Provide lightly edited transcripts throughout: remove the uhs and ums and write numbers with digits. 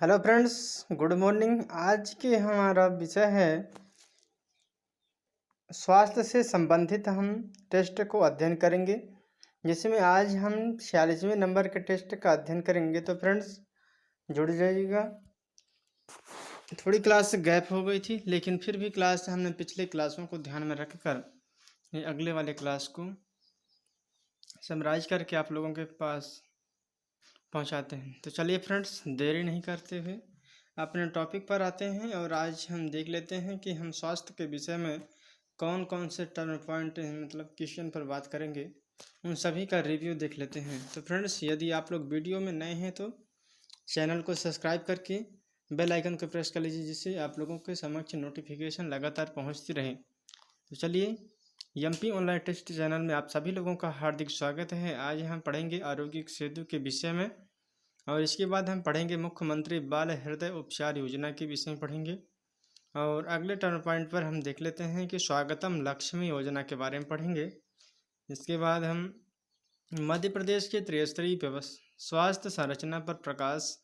Hello friends, good morning. आज के हमारा विषय है स्वास्थ्य से संबंधित। हम टेस्ट को अध्ययन करेंगे, जिसमें आज हम 46वें नंबर के टेस्ट का अध्ययन करेंगे। तो फ्रेंड्स जुड़ जाइएगा। थोड़ी क्लास गैप हो गई थी, लेकिन फिर भी क्लास हमने पिछले क्लासों को ध्यान में रखकर ये अगले वाले क्लास को समराइज करके आप लोगों के पास पहुंचाते हैं। तो चलिए फ्रेंड्स, देरी नहीं करते हुए अपने टॉपिक पर आते हैं और आज हम देख लेते हैं कि हम स्वास्थ्य के विषय में कौन कौन से टर्म पॉइंट मतलब क्वेश्चन पर बात करेंगे, उन सभी का रिव्यू देख लेते हैं। तो फ्रेंड्स, यदि आप लोग वीडियो में नए हैं तो चैनल को सब्सक्राइब करके बेल आइकन को प्रेस कर लीजिए, जिससे आप लोगों के समक्ष नोटिफिकेशन लगातार पहुंचती रहे। तो चलिए, एमपी ऑनलाइन टेस्ट चैनल में आप सभी लोगों का हार्दिक स्वागत है। आज हम पढ़ेंगे आरोग्य सेतु के विषय में, और इसके बाद हम पढ़ेंगे मुख्यमंत्री बाल हृदय उपचार योजना के विषय में पढ़ेंगे। और अगले टर्म पॉइंट पर हम देख लेते हैं कि स्वागतम लक्ष्मी योजना के बारे में पढ़ेंगे। इसके बाद हम मध्य प्रदेश के त्रिस्तरीय स्वास्थ्य संरचना पर प्रकाश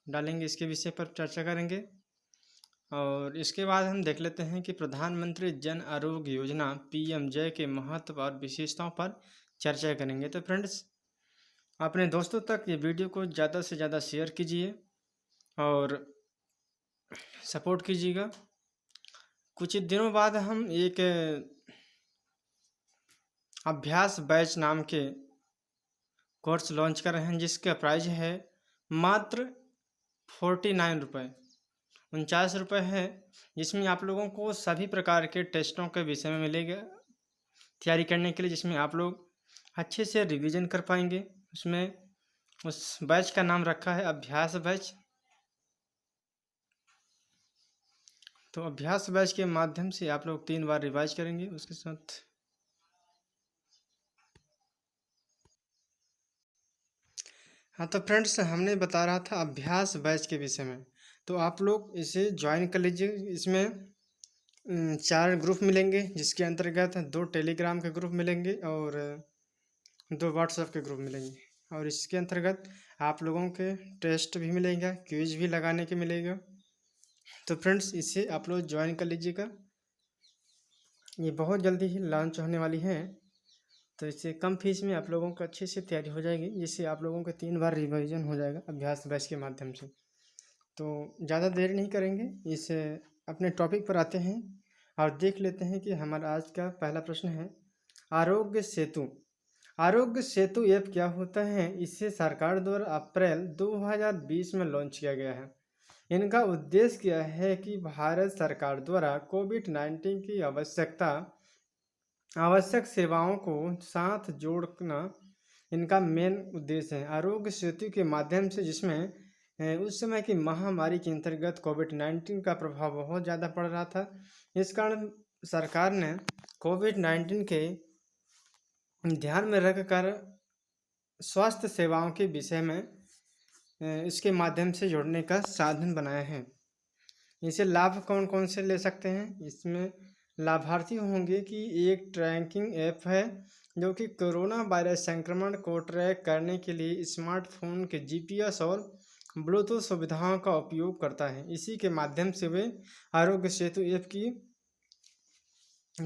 डालेंगे, इसके विषय पर चर्चा करेंगे। और इसके बाद हम देख लेते हैं कि प्रधानमंत्री जन आरोग्य योजना पीएमजे के महत्व और विशेषताओं पर चर्चा करेंगे। तो फ्रेंड्स, अपने दोस्तों तक ये वीडियो को ज़्यादा से ज़्यादा शेयर कीजिए और सपोर्ट कीजिएगा। कुछ दिनों बाद हम एक अभ्यास बैच नाम के कोर्स लॉन्च कर रहे हैं, जिसका प्राइस है मात्र 49 रुपये, 49 रुपये है। जिसमें आप लोगों को सभी प्रकार के टेस्टों के विषय में मिलेगा तैयारी करने के लिए, जिसमें आप लोग अच्छे से रिवीजन कर पाएंगे। उसमें उस बैच का नाम रखा है अभ्यास बैच। तो अभ्यास बैच के माध्यम से आप लोग 3 बार रिवाइज करेंगे। उसके साथ हाँ, तो फ्रेंड्स, हमने बता रहा था अभ्यास बैच के विषय में, तो आप लोग इसे ज्वाइन कर लीजिए। इसमें 4 ग्रुप मिलेंगे, जिसके अंतर्गत 2 टेलीग्राम के ग्रुप मिलेंगे और 2 व्हाट्सएप के ग्रुप मिलेंगे। और इसके अंतर्गत आप लोगों के टेस्ट भी मिलेगा, क्विज भी लगाने के मिलेगा। तो फ्रेंड्स, इसे आप लोग ज्वाइन कर लीजिएगा। ये बहुत जल्दी ही लॉन्च होने वाली है, तो इससे कम फीस में आप लोगों को अच्छे से तैयारी हो जाएगी, जिससे आप लोगों का 3 बार रिवीजन हो जाएगा अभ्यास बैच के माध्यम से। तो ज़्यादा देर नहीं करेंगे, इसे अपने टॉपिक पर आते हैं और देख लेते हैं कि हमारा आज का पहला प्रश्न है आरोग्य सेतु। आरोग्य सेतु ऐप क्या होता है? इसे सरकार द्वारा अप्रैल 2020 में लॉन्च किया गया है। इनका उद्देश्य क्या है कि भारत सरकार द्वारा कोविड-19 की आवश्यक सेवाओं को साथ जोड़ना इनका मेन उद्देश्य है। आरोग्य सेतु के माध्यम से, जिसमें उस समय की महामारी के अंतर्गत कोविड-19 का प्रभाव बहुत ज़्यादा पड़ रहा था। इस कारण सरकार ने कोविड-19 के ध्यान में रखकर स्वास्थ्य सेवाओं के विषय में इसके माध्यम से जोड़ने का साधन बनाया है। इसे लाभ कौन कौन से ले सकते हैं? इसमें लाभार्थी होंगे कि एक ट्रैकिंग ऐप है जो कि कोरोना वायरस संक्रमण को ट्रैक करने के लिए स्मार्टफोन के जीपीएस और ब्लूटूथ सुविधाओं का उपयोग करता है। इसी के माध्यम से वे आरोग्य सेतु ऐप की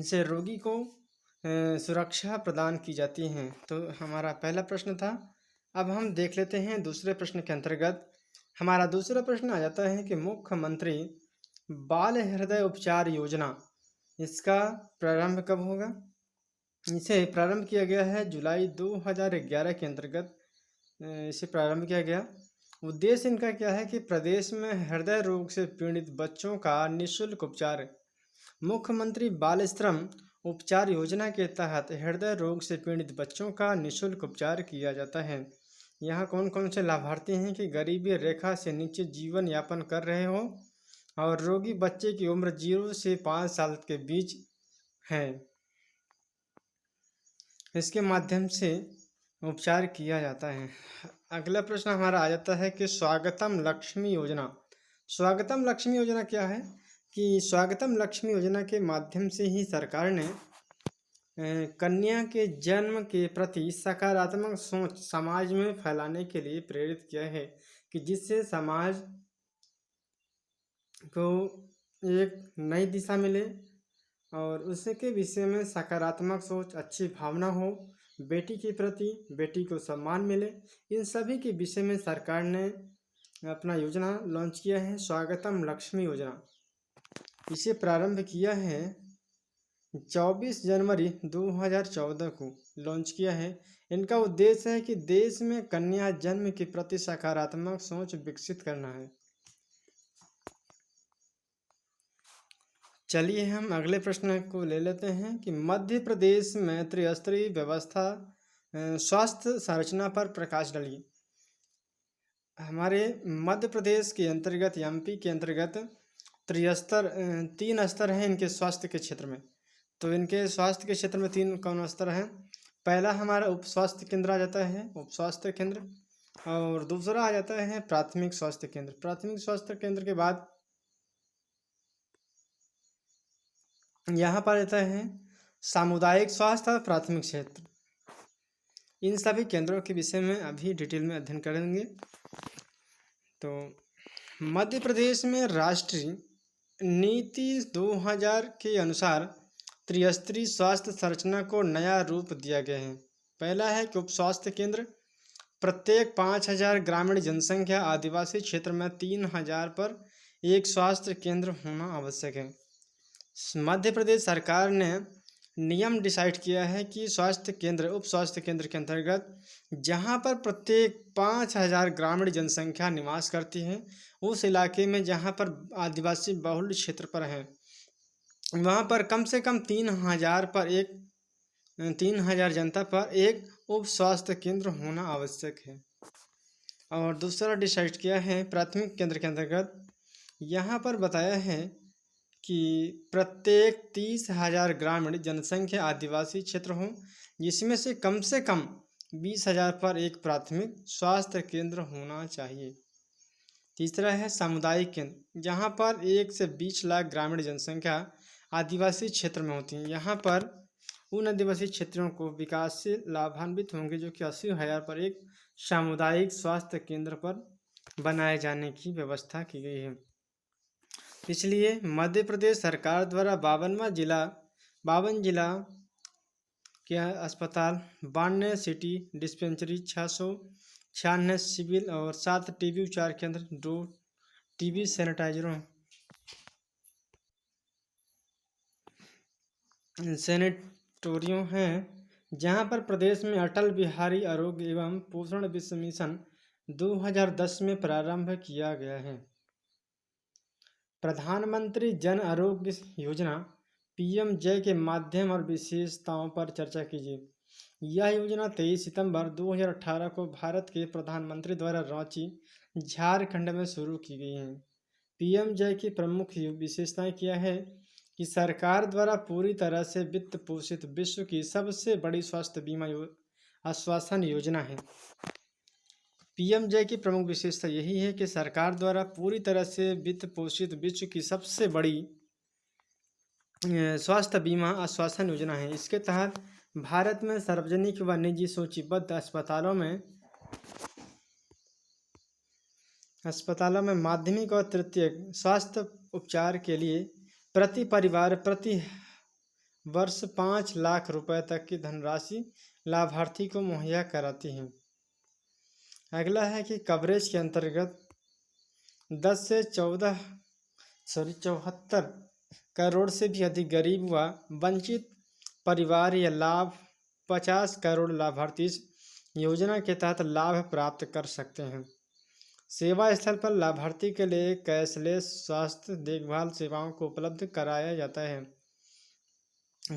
से रोगी को सुरक्षा प्रदान की जाती है। तो हमारा पहला प्रश्न था। अब हम देख लेते हैं दूसरे प्रश्न के अंतर्गत। हमारा दूसरा प्रश्न आ जाता है कि मुख्यमंत्री बाल हृदय उपचार योजना, इसका प्रारंभ कब होगा? इसे प्रारंभ किया गया है जुलाई 2011 के अंतर्गत इसे प्रारंभ किया गया। उद्देश्य इनका क्या है कि प्रदेश में हृदय रोग से पीड़ित बच्चों का निःशुल्क उपचार। मुख्यमंत्री बाल श्रम उपचार योजना के तहत हृदय रोग से पीड़ित बच्चों का निःशुल्क उपचार किया जाता है। यहाँ कौन कौन से लाभार्थी हैं कि गरीबी रेखा से नीचे जीवन यापन कर रहे हो और रोगी बच्चे की उम्र 0 से 5 साल के बीच है। इसके माध्यम से उपचार किया जाता है। अगला प्रश्न हमारा आ जाता है कि स्वागतम लक्ष्मी योजना। स्वागतम लक्ष्मी योजना क्या है? कि स्वागतम लक्ष्मी योजना के माध्यम से ही सरकार ने कन्या के जन्म के प्रति सकारात्मक सोच समाज में फैलाने के लिए प्रेरित किया है, कि जिससे समाज को एक नई दिशा मिले और उसके विषय में सकारात्मक सोच, अच्छी भावना हो, बेटी के प्रति, बेटी को सम्मान मिले। इन सभी के विषय में सरकार ने अपना योजना लॉन्च किया है, स्वागतम लक्ष्मी योजना। इसे प्रारंभ किया है 24 जनवरी 2014 को लॉन्च किया है। इनका उद्देश्य है कि देश में कन्या जन्म के प्रति सकारात्मक सोच विकसित करना है। चलिए हम अगले प्रश्न को ले लेते हैं कि मध्य प्रदेश में त्रिस्तरीय व्यवस्था स्वास्थ्य संरचना पर प्रकाश डालिए। हमारे मध्य प्रदेश के अंतर्गत, एमपी के अंतर्गत तीन स्तर हैं इनके स्वास्थ्य के क्षेत्र में। तो इनके स्वास्थ्य के क्षेत्र में तीन कौन स्तर हैं? पहला हमारा उप स्वास्थ्य केंद्र आ जाता है, उप स्वास्थ्य केंद्र, और दूसरा आ जाता है प्राथमिक स्वास्थ्य केंद्र। प्राथमिक स्वास्थ्य केंद्र के बाद यहाँ पर आता है सामुदायिक स्वास्थ्य और प्राथमिक क्षेत्र। इन सभी केंद्रों के विषय में अभी डिटेल में अध्ययन करेंगे। तो मध्य प्रदेश में राष्ट्रीय नीति 2000 के अनुसार त्रिस्तरीय स्वास्थ्य संरचना को नया रूप दिया गया है। पहला है कि उप स्वास्थ्य केंद्र, प्रत्येक 5000 ग्रामीण जनसंख्या आदिवासी क्षेत्र में 3000 पर एक स्वास्थ्य केंद्र होना आवश्यक है। मध्य प्रदेश सरकार ने नियम डिसाइड किया है कि स्वास्थ्य केंद्र, उप स्वास्थ्य केंद्र के अंतर्गत जहां पर प्रत्येक 5000 ग्रामीण जनसंख्या निवास करती है, उस इलाके में जहां पर आदिवासी बहुल क्षेत्र पर है, वहां पर कम से कम 3000 जनता पर एक उप स्वास्थ्य केंद्र होना आवश्यक है। और दूसरा डिसाइड किया है प्राथमिक केंद्र के अंतर्गत, यहाँ पर बताया है कि प्रत्येक 30,000 ग्रामीण जनसंख्या आदिवासी क्षेत्र हो, जिसमें से कम 20,000 पर एक प्राथमिक स्वास्थ्य केंद्र होना चाहिए। तीसरा है सामुदायिक केंद्र, जहाँ पर 1 से 20 लाख ग्रामीण जनसंख्या आदिवासी क्षेत्र में होती है। यहाँ पर उन आदिवासी क्षेत्रों को विकास से लाभान्वित होंगे जो कि 80,000 पर एक सामुदायिक स्वास्थ्य केंद्र पर बनाए जाने की व्यवस्था की गई है। इसलिए मध्य प्रदेश सरकार द्वारा 52 जिला के अस्पताल, 92 सिटी डिस्पेंसरी, 696 सिविल और 7 टीबी उपचार केंद्र, 2 टीबी सैनिटाइजरों सैनिटोरियम हैं, जहां पर प्रदेश में अटल बिहारी आरोग्य एवं पोषण विश्व मिशन 2010 में प्रारंभ किया गया है। प्रधानमंत्री जन आरोग्य योजना (पीएमजे) के माध्यम और विशेषताओं पर चर्चा कीजिए। यह योजना 23 सितंबर 2018 को भारत के प्रधानमंत्री द्वारा रांची, झारखंड में शुरू की गई है। पीएमजे की प्रमुख विशेषताएं क्या है कि सरकार द्वारा पूरी तरह से वित्त पोषित विश्व की सबसे बड़ी स्वास्थ्य बीमा आश्वासन योजना है। पीएमजे की प्रमुख विशेषता यही है कि सरकार द्वारा पूरी तरह से वित्त पोषित विश्व की सबसे बड़ी स्वास्थ्य बीमा आश्वासन योजना है। इसके तहत भारत में सार्वजनिक व निजी सूचीबद्ध अस्पतालों में माध्यमिक और तृतीयक स्वास्थ्य उपचार के लिए प्रति परिवार प्रति वर्ष 5 लाख रुपए तक की धनराशि लाभार्थी को मुहैया कराती है। अगला है कि कवरेज के अंतर्गत 10 से 74 करोड़ से भी अधिक गरीब व वंचित परिवार या लाभ 50 करोड़ लाभार्थी इस योजना के तहत लाभ प्राप्त कर सकते हैं। सेवा स्थल पर लाभार्थी के लिए कैशलेस स्वास्थ्य देखभाल सेवाओं को उपलब्ध कराया जाता है।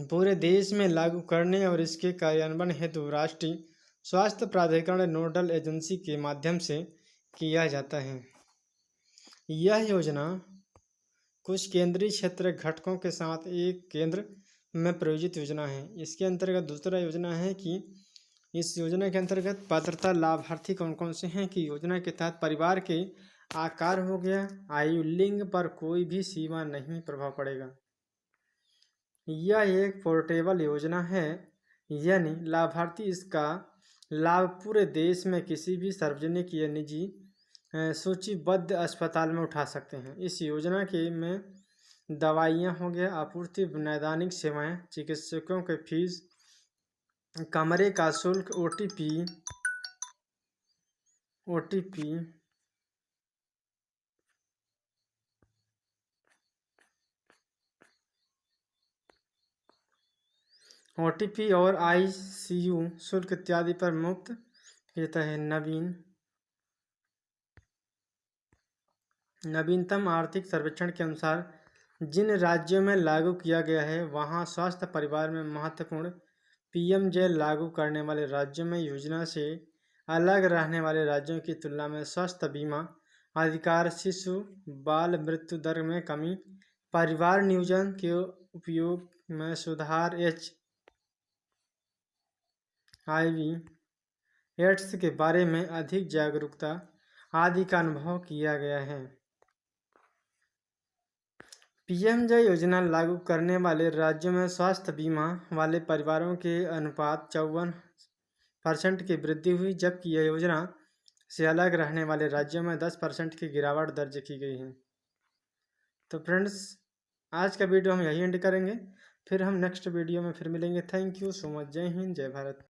पूरे देश में लागू करने और इसके कार्यान्वयन हेतु राष्ट्रीय स्वास्थ्य प्राधिकरण नोडल एजेंसी के माध्यम से किया जाता है। यह योजना कुछ केंद्रीय क्षेत्र घटकों के साथ एक केंद्र में प्रायोजित योजना है। इसके अंतर्गत दूसरा योजना है कि इस योजना के अंतर्गत पात्रता लाभार्थी कौन कौन से हैं कि योजना के तहत परिवार के आकार हो गया, आयु, लिंग पर कोई भी सीमा नहीं प्रभाव पड़ेगा। यह एक पोर्टेबल योजना है, यानी लाभार्थी इसका लाभ पूरे देश में किसी भी सार्वजनिक या निजी सूचीबद्ध अस्पताल में उठा सकते हैं। इस योजना के में दवाइयाँ हो गया, आपूर्ति, नैदानिक सेवाएं, चिकित्सकों के फीस, कमरे का शुल्क, ओटीपी और आईसीयू शुल्क इत्यादि पर मुफ्त देता है। नवीनतम आर्थिक सर्वेक्षण के अनुसार जिन राज्यों में लागू किया गया है वहां स्वास्थ्य परिवार में महत्वपूर्ण पीएमजे लागू करने वाले राज्यों में योजना से अलग रहने वाले राज्यों की तुलना में स्वास्थ्य बीमा अधिकार, शिशु बाल मृत्यु दर में कमी, परिवार नियोजन के उपयोग में सुधार, HIV एड्स के बारे में अधिक जागरूकता आदि का अनुभव किया गया है। पीएमजे योजना लागू करने वाले राज्यों में स्वास्थ्य बीमा वाले परिवारों के अनुपात 54% की वृद्धि हुई, जबकि यह योजना से अलग रहने वाले राज्यों में 10% की गिरावट दर्ज की गई है। तो फ्रेंड्स, आज का वीडियो हम यही एंड करेंगे, फिर हम नेक्स्ट वीडियो में फिर मिलेंगे। Thank you so much. जय हिंद, जय भारत।